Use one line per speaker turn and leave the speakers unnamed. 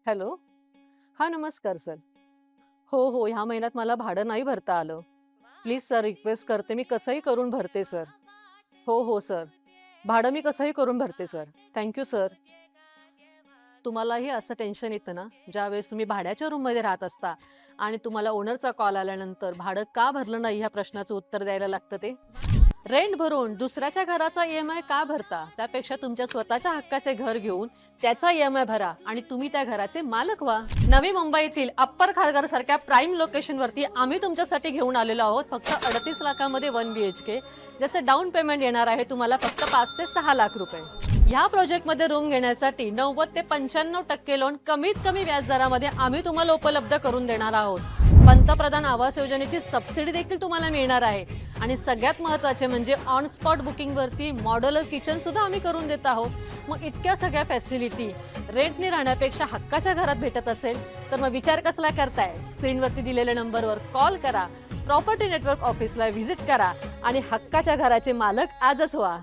Hello. हां, नमस्कार sir. हो, ह्या महिन्यात मला भाडं नाही भरता आलं. प्लीज सर, रिक्वेस्ट करते, मी कसंही करून भरते सर. हो सर. भाडं मी कसंही करून भरते सर. Thank you sir. तुम्हालाही असं टेन्शन येतं ना, ज्यावेळेस तुम्ही भाड्याच्या रूममध्ये राहत असता आणि तुम्हाला ओनरचा कॉल आल्यानंतर भाडं का भरलं नाही ह्या प्रश्नाचं उत्तर द्यायला लागतं ते? रेंट भरून दुसऱ्याच्या घराचा ईएमआय का भरता? त्यापेक्षा तुमच्या स्वतःच्या हक्काचे घर घेऊन त्याचा ईएमआय भरा आणि तुम्ही त्या घराचे मालक व्हा. नवी मुंबईतील अप्पर खारघर सारख्या प्राईम लोकेशनवरती आम्ही तुमच्यासाठी घेऊन आलेलो आहोत. फक्त 38 लाखामध्ये 1 BHK, ज्याचं डाऊन पेमेंट येणार आहे तुम्हाला फक्त 5 ते 6 लाख रुपये. ह्या प्रोजेक्टमध्ये रूम घेण्यासाठी 90 ते 95% लोन कमीत कमी व्याजदरामध्ये आम्ही तुम्हाला उपलब्ध करून देणार आहोत. पंतप्रधान आवास योजनेची सबसिडी देखील तुम्हाला मिळणार आहे आणि सगळ्यात महत्त्वाचे म्हणजे ऑन स्पॉट बुकिंग वरती मॉड्युलर किचन सुद्धा आम्ही करून देत आहोत. मग इतक्या सगळ्या फॅसिलिटी रेंटने राहण्यापेक्षा हक्काच्या घरात भेटत असेल तर मग विचार कसला करताय? स्क्रीनवरती दिलेल्या नंबरवर कॉल करा, प्रॉपर्टी नेटवर्क ऑफिसला व्हिजिट करा आणि हक्काच्या घराचे मालक आजच व्हा.